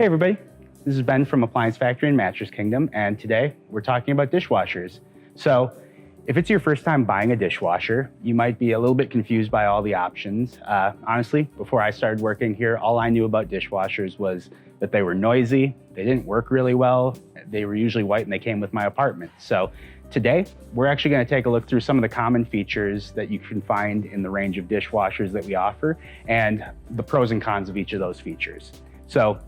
Hey everybody, this is Ben from Appliance Factory in Mattress Kingdom, and today we're talking about dishwashers. So if it's your first time buying a dishwasher, you might be a little bit confused by all the options. Honestly, before I started working here, all I knew about dishwashers was that they were noisy, they didn't work really well, they were usually white, and they came with my apartment. So today, we're actually going to take a look through some of the common features that you can find in the range of dishwashers that we offer, and the pros and cons of each of those features. So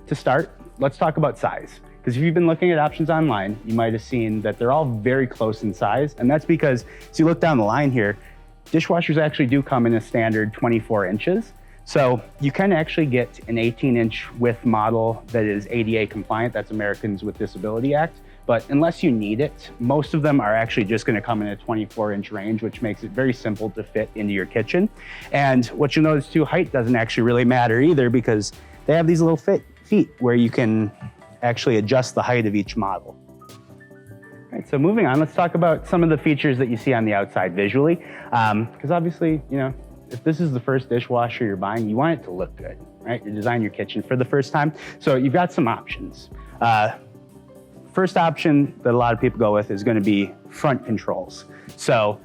to start, let's talk about size. Because if you've been looking at options online, you might have seen that they're all very close in size. And that's because, as you look down the line here, dishwashers actually do come in a standard 24 inches. So you can actually get an 18-inch width model that is ADA compliant, that's Americans with Disability Act. But unless you need it, most of them are actually just going to come in a 24-inch range, which makes it very simple to fit into your kitchen. And what you'll notice too, height doesn't actually really matter either, because they have these little feet where you can actually adjust the height of each model. All right, so moving on, let's talk about some of the features that you see on the outside visually. Because obviously, you know, if this is the first dishwasher you're buying, you want it to look good, right? You're designing your kitchen for the first time. So you've got some options. First option that a lot of people go with is going to be front controls. So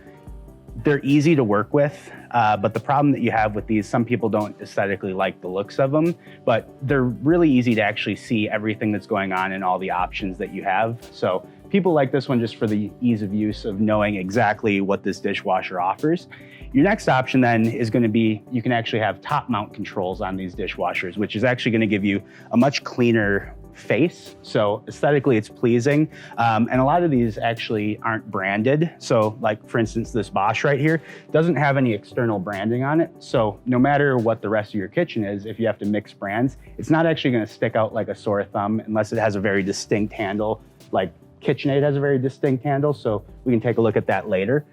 they're easy to work with, but the problem that you have with these, some people don't aesthetically like the looks of them, but they're really easy to actually see everything that's going on and all the options that you have. So people like this one just for the ease of use of knowing exactly what this dishwasher offers. Your next option then is going to be, you can actually have top mount controls on these dishwashers, which is actually going to give you a much cleaner face. So aesthetically it's pleasing. And a lot of these actually aren't branded. So like for instance, this Bosch right here doesn't have any external branding on it. So no matter what the rest of your kitchen is, if you have to mix brands, it's not actually going to stick out like a sore thumb unless it has a very distinct handle. Like KitchenAid has a very distinct handle. So we can take a look at that later.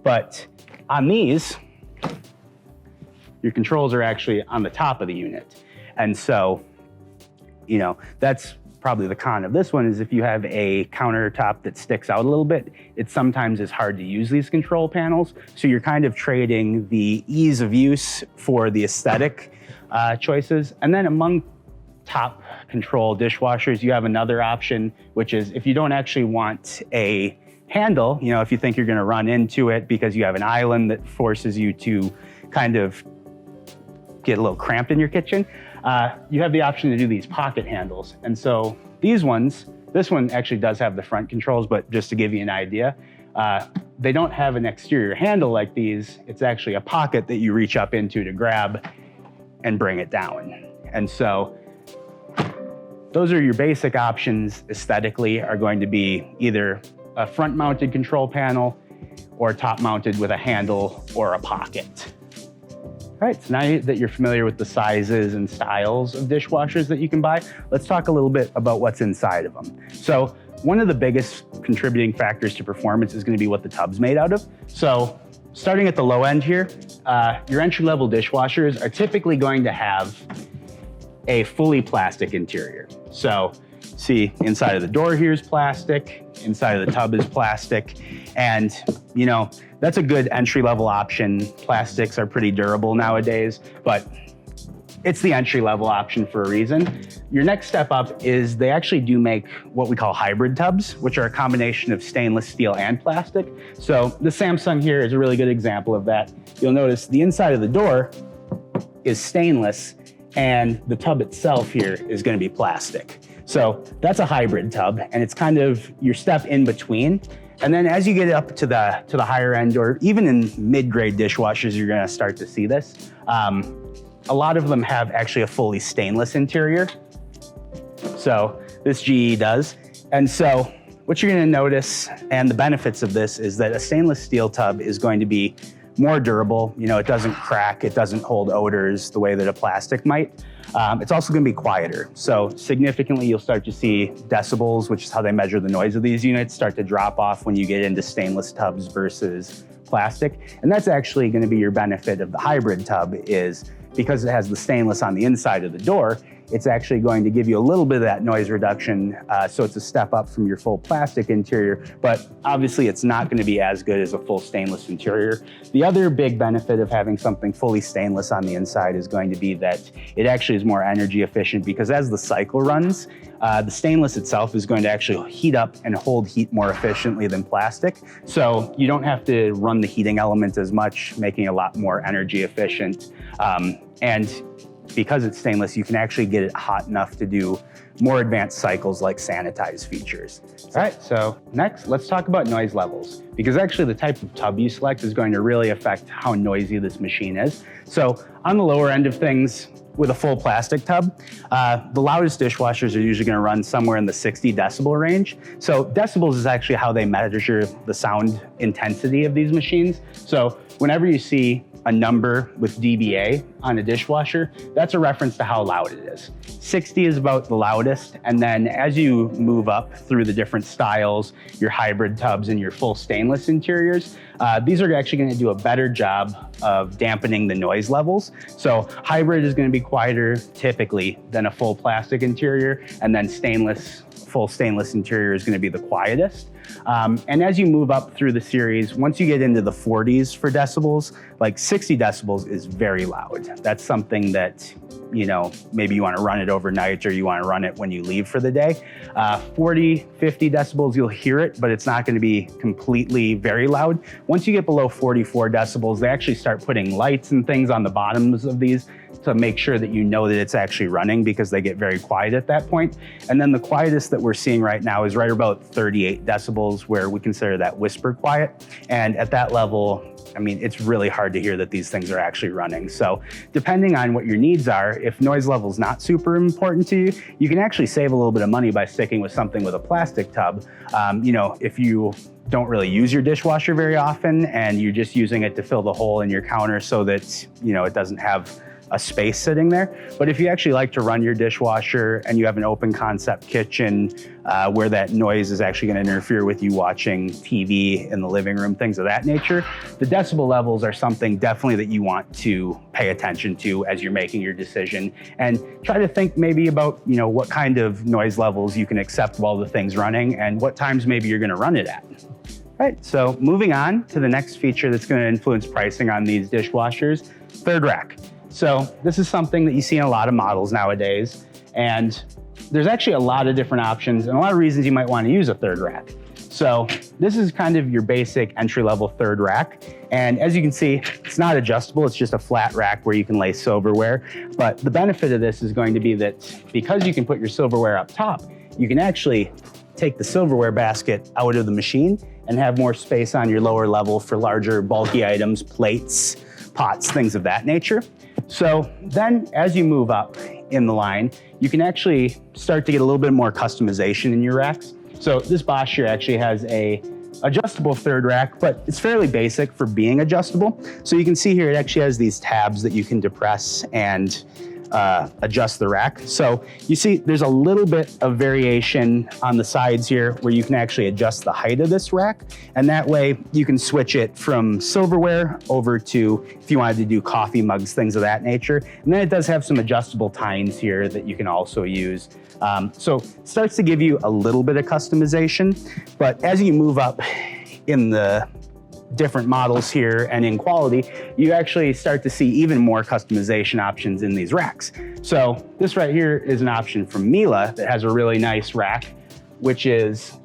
But on these, your controls are actually on the top of the unit. And so, you know, that's probably the con of this one, is if you have a countertop that sticks out a little bit, it sometimes is hard to use these control panels. So you're kind of trading the ease of use for the aesthetic choices. And then among top control dishwashers, you have another option, which is if you don't actually want a handle, you know, if you think you're gonna run into it because you have an island that forces you to kind of get a little cramped in your kitchen, you have the option to do these pocket handles. And so these ones, this one actually does have the front controls, but just to give you an idea, they don't have an exterior handle like these. It's actually a pocket that you reach up into to grab and bring it down. And so those are your basic options aesthetically, are going to be either a front mounted control panel or top mounted with a handle or a pocket. All right, so now that you're familiar with the sizes and styles of dishwashers that you can buy, let's talk a little bit about what's inside of them. So one of the biggest contributing factors to performance is going to be what the tub's made out of. So starting at the low end here, your entry-level dishwashers are typically going to have a fully plastic interior. So see, inside of the door here is plastic, inside of the tub is plastic, and you know, that's a good entry-level option. Plastics are pretty durable nowadays, but it's the entry-level option for a reason. Your next step up is they actually do make what we call hybrid tubs, which are a combination of stainless steel and plastic. So the Samsung here is a really good example of that. You'll notice the inside of the door is stainless, and the tub itself here is going to be plastic. So that's a hybrid tub, and it's kind of your step in between. And then as you get up to the higher end, or even in mid-grade dishwashers, you're gonna start to see this. A lot of them have actually a fully stainless interior. So this GE does. And so what you're gonna notice, and the benefits of this, is that a stainless steel tub is going to be more durable. You know, it doesn't crack, it doesn't hold odors the way that a plastic might. It's also going to be quieter. So significantly, you'll start to see decibels, which is how they measure the noise of these units, start to drop off when you get into stainless tubs versus plastic. And that's actually going to be your benefit of the hybrid tub, is because it has the stainless on the inside of the door, it's actually going to give you a little bit of that noise reduction. So it's a step up from your full plastic interior, but obviously it's not going to be as good as a full stainless interior. The other big benefit of having something fully stainless on the inside is going to be that it actually is more energy efficient, because as the cycle runs, the stainless itself is going to actually heat up and hold heat more efficiently than plastic. So you don't have to run the heating element as much, making it a lot more energy efficient. And because it's stainless, you can actually get it hot enough to do more advanced cycles like sanitize features. All right, so next, let's talk about noise levels, because actually the type of tub you select is going to really affect how noisy this machine is. So on the lower end of things, with a full plastic tub, the loudest dishwashers are usually going to run somewhere in the 60 decibel range. So decibels is actually how they measure the sound intensity of these machines. So whenever you see a number with dBA on a dishwasher, that's a reference to how loud it is. 60 is about the loudest, and then as you move up through the different styles, your hybrid tubs and your full stainless interiors, these are actually going to do a better job of dampening the noise levels. So hybrid is going to be quieter typically than a full plastic interior, and then full stainless interior is going to be the quietest. And as you move up through the series, once you get into the 40s for decibels, like 60 decibels is very loud. That's something that, you know, maybe you want to run it overnight or you want to run it when you leave for the day. 40, 50 decibels, you'll hear it, but it's not going to be completely very loud. Once you get below 44 decibels, they actually start putting lights and things on the bottoms of these to make sure that you know that it's actually running, because they get very quiet at that point. And then the quietest that we're seeing right now is right about 38 decibels, where we consider that whisper quiet. And at that level, I mean, it's really hard to hear that these things are actually running. So depending on what your needs are, if noise level is not super important to you, you can actually save a little bit of money by sticking with something with a plastic tub. You know, if you don't really use your dishwasher very often and you're just using it to fill the hole in your counter so that, you know, it doesn't have a space sitting there. But if you actually like to run your dishwasher and you have an open concept kitchen where that noise is actually going to interfere with you watching TV in the living room, things of that nature, the decibel levels are something definitely that you want to pay attention to as you're making your decision, and try to think maybe about, you know, what kind of noise levels you can accept while the thing's running and what times maybe you're going to run it at. Right, so moving on to the next feature that's going to influence pricing on these dishwashers, third rack. So this is something that you see in a lot of models nowadays, and there's actually a lot of different options and a lot of reasons you might want to use a third rack. So this is kind of your basic entry-level third rack. And as you can see, it's not adjustable. It's just a flat rack where you can lay silverware. But the benefit of this is going to be that because you can put your silverware up top, you can actually take the silverware basket out of the machine and have more space on your lower level for larger, bulky items, plates, pots, things of that nature. So then as you move up in the line, you can actually start to get a little bit more customization in your racks. So this Bosch here actually has a adjustable third rack, but it's fairly basic for being adjustable. So you can see here, it actually has these tabs that you can depress and adjust the rack. So you see there's a little bit of variation on the sides here where you can actually adjust the height of this rack. And that way you can switch it from silverware over to, if you wanted to do coffee mugs, things of that nature. And then it does have some adjustable tines here that you can also use. So it starts to give you a little bit of customization, but as you move up in the different models here and in quality, you actually start to see even more customization options in these racks. So this right here is an option from Miele that has a really nice rack, which is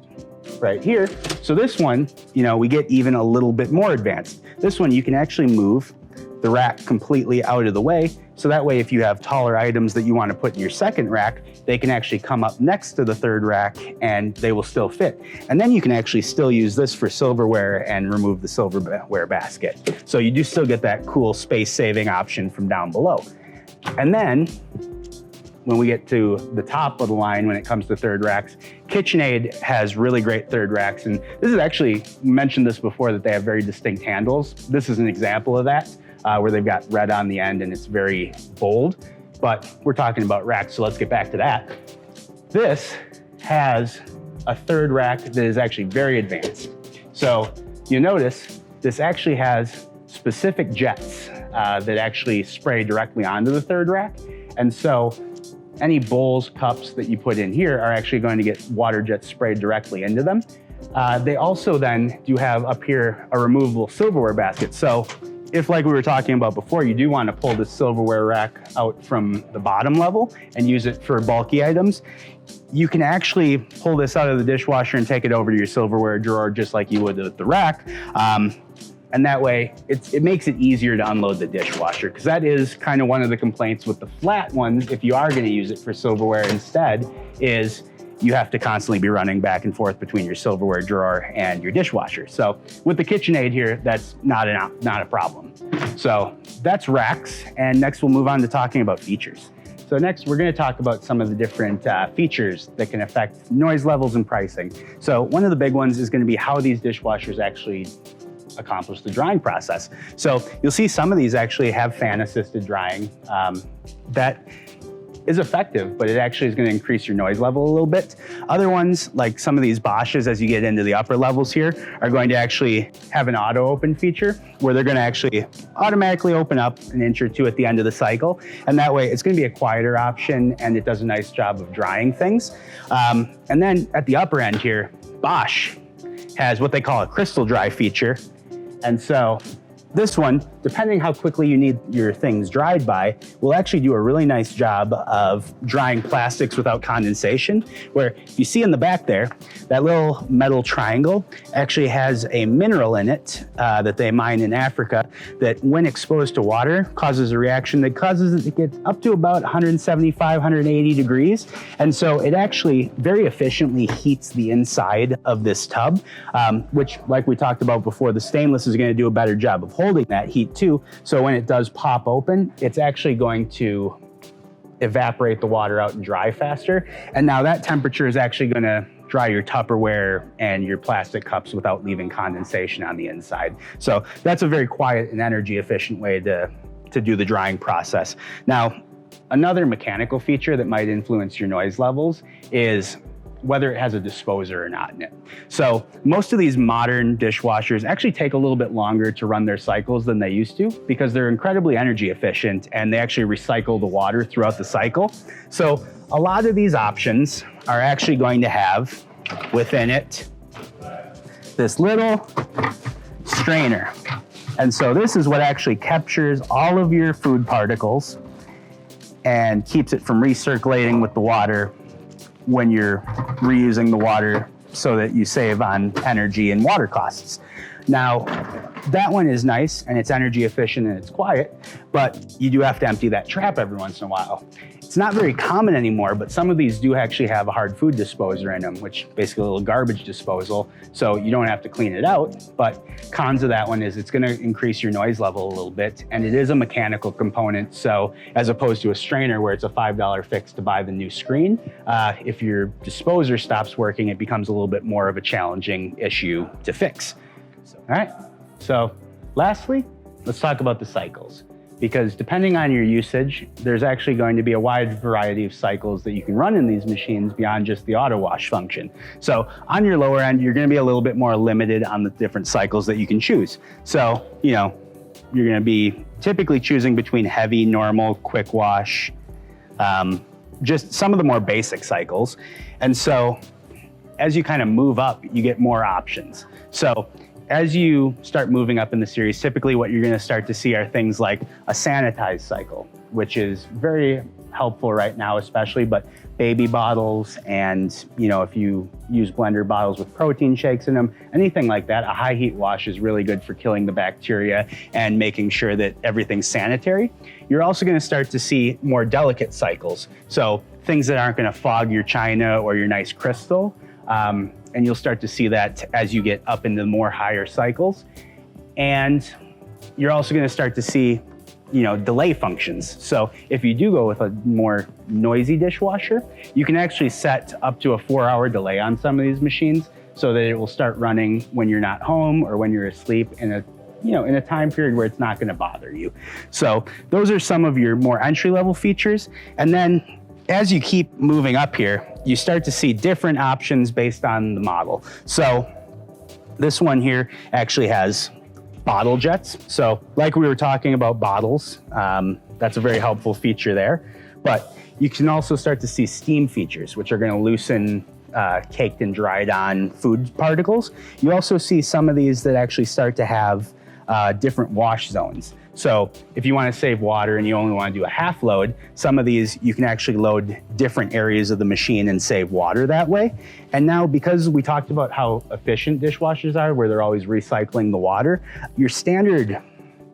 right here. So this one, you know, we get even a little bit more advanced. This one, you can actually move the rack completely out of the way. So that way, if you have taller items that you want to put in your second rack, they can actually come up next to the third rack and they will still fit. And then you can actually still use this for silverware and remove the silverware basket. So you do still get that cool space saving option from down below. And then when we get to the top of the line, when it comes to third racks, KitchenAid has really great third racks. And this is actually, mentioned this before, that they have very distinct handles. This is an example of that. Where they've got red on the end and it's very bold, but we're talking about racks, so let's get back to that. This has a third rack that is actually very advanced. So you notice this actually has specific jets that actually spray directly onto the third rack. And so any bowls, cups that you put in here are actually going to get water jets sprayed directly into them. They also then do have up here a removable silverware basket. So if, like we were talking about before, you do want to pull this silverware rack out from the bottom level and use it for bulky items, you can actually pull this out of the dishwasher and take it over to your silverware drawer just like you would with the rack. And that way, it makes it easier to unload the dishwasher, because that is kind of one of the complaints with the flat ones, if you are going to use it for silverware instead, is you have to constantly be running back and forth between your silverware drawer and your dishwasher. So with the KitchenAid here, that's not a problem. So that's racks, and next we'll move on to talking about features. So next we're going to talk about some of the different features that can affect noise levels and pricing. So one of the big ones is going to be how these dishwashers actually accomplish the drying process. So you'll see some of these actually have fan assisted drying. That is effective, but it actually is going to increase your noise level a little bit. Other ones, like some of these Bosches, as you get into the upper levels here, are going to actually have an auto open feature where they're going to actually automatically open up an inch or two at the end of the cycle. And that way it's going to be a quieter option, and it does a nice job of drying things. And then at the upper end here, Bosch has what they call a crystal dry feature. And so this one, depending how quickly you need your things dried by, will actually do a really nice job of drying plastics without condensation, where you see in the back there, that little metal triangle actually has a mineral in it that they mine in Africa that when exposed to water causes a reaction that causes it to get up to about 175, 180 degrees. And so it actually very efficiently heats the inside of this tub, which, like we talked about before, the stainless is going to do a better job of holding that heat too. So when it does pop open, it's actually going to evaporate the water out and dry faster. And now that temperature is actually going to dry your Tupperware and your plastic cups without leaving condensation on the inside. So that's a very quiet and energy efficient way to do the drying process. Now, another mechanical feature that might influence your noise levels is whether it has a disposer or not in it. So most of these modern dishwashers actually take a little bit longer to run their cycles than they used to, because they're incredibly energy efficient and they actually recycle the water throughout the cycle. So a lot of these options are actually going to have within it this little strainer. And so this is what actually captures all of your food particles and keeps it from recirculating with the water when you're reusing the water, so that you save on energy and water costs. Now, that one is nice and it's energy efficient and it's quiet, but you do have to empty that trap every once in a while. It's not very common anymore, but some of these do actually have a hard food disposer in them, which basically a little garbage disposal, so you don't have to clean it out. But cons of that one is it's gonna increase your noise level a little bit, and it is a mechanical component, so as opposed to a strainer where it's a $5 fix to buy the new screen, if your disposer stops working, it becomes a little bit more of a challenging issue to fix. All right, so lastly, let's talk about the cycles. Because depending on your usage, there's actually going to be a wide variety of cycles that you can run in these machines beyond just the auto wash function. So on your lower end, you're going to be a little bit more limited on the different cycles that you can choose. So, you know, you're going to be typically choosing between heavy, normal, quick wash, just some of the more basic cycles. And so as you kind of move up, you get more options. So as you start moving up in the series, typically what you're going to start to see are things like a sanitized cycle, which is very helpful right now, especially, but baby bottles and, you know, if you use blender bottles with protein shakes in them, anything like that, a high heat wash is really good for killing the bacteria and making sure that everything's sanitary. You're also going to start to see more delicate cycles. So things that aren't going to fog your china or your nice crystal. And you'll start to see that as you get up into more higher cycles. And you're also going to start to see, you know, delay functions. So if you do go with a more noisy dishwasher, you can actually set up to a 4-hour delay on some of these machines so that it will start running when you're not home or when you're asleep in a time period where it's not going to bother you. So those are some of your more entry-level features. And then as you keep moving up here, you start to see different options based on the model. So this one here actually has bottle jets. So like we were talking about bottles, that's a very helpful feature there. But You can also start to see steam features, which are going to loosen caked and dried on food particles. You also see some of these that actually start to have different wash zones. So if you want to save water and you only want to do a half load, some of these you can actually load different areas of the machine and save water that way. And now, because we talked about how efficient dishwashers are, where they're always recycling the water, your standard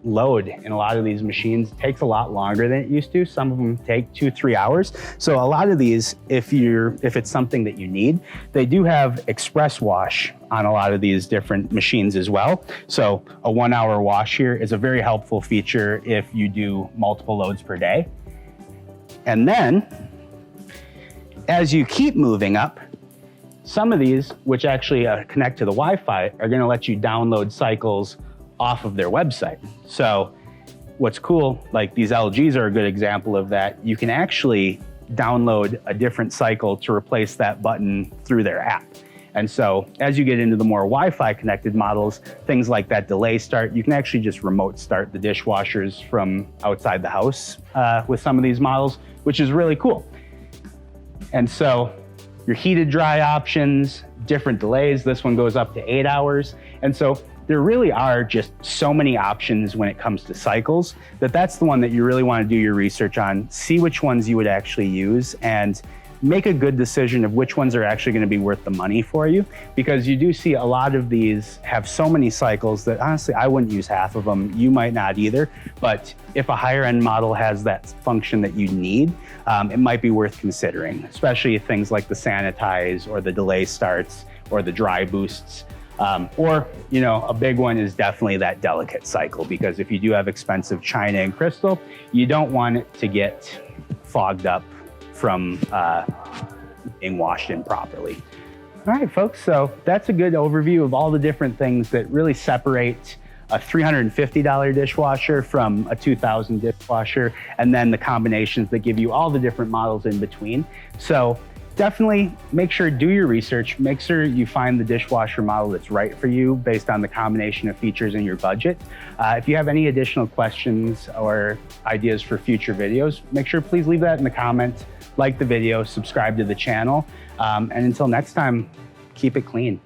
load in a lot of these machines takes a lot longer than it used to. Some of them take 2-3 hours. So a lot of these, if it's something that you need, they do have express wash on a lot of these different machines as well. So a 1-hour wash here is a very helpful feature if you do multiple loads per day. And then as you keep moving up, some of these, which actually connect to the Wi-Fi, are going to let you download cycles off of their website. So what's cool, like these LGs are a good example of that. You can actually download a different cycle to replace that button through their app. And so as you get into the more Wi-Fi connected models, things like that delay start, you can actually just remote start the dishwashers from outside the house with some of these models, which is really cool. And so your heated dry options, different delays. This one goes up to 8 hours. And so there really are just so many options when it comes to cycles that's the one that you really want to do your research on, see which ones you would actually use, and make a good decision of which ones are actually going to be worth the money for you, because you do see a lot of these have so many cycles that honestly I wouldn't use half of them. You might not either, but if a higher end model has that function that you need, it might be worth considering, especially things like the sanitize or the delay starts or the dry boosts. Or, a big one is definitely that delicate cycle, because if you do have expensive china and crystal, you don't want it to get fogged up from being washed in properly. All right, folks, so that's a good overview of all the different things that really separate a $350 dishwasher from a $2,000 dishwasher, and then the combinations that give you all the different models in between. So definitely make sure to do your research. Make sure you find the dishwasher model that's right for you based on the combination of features in your budget. If you have any additional questions or ideas for future videos, make sure please leave that in the comments, like the video, subscribe to the channel, and until next time, keep it clean.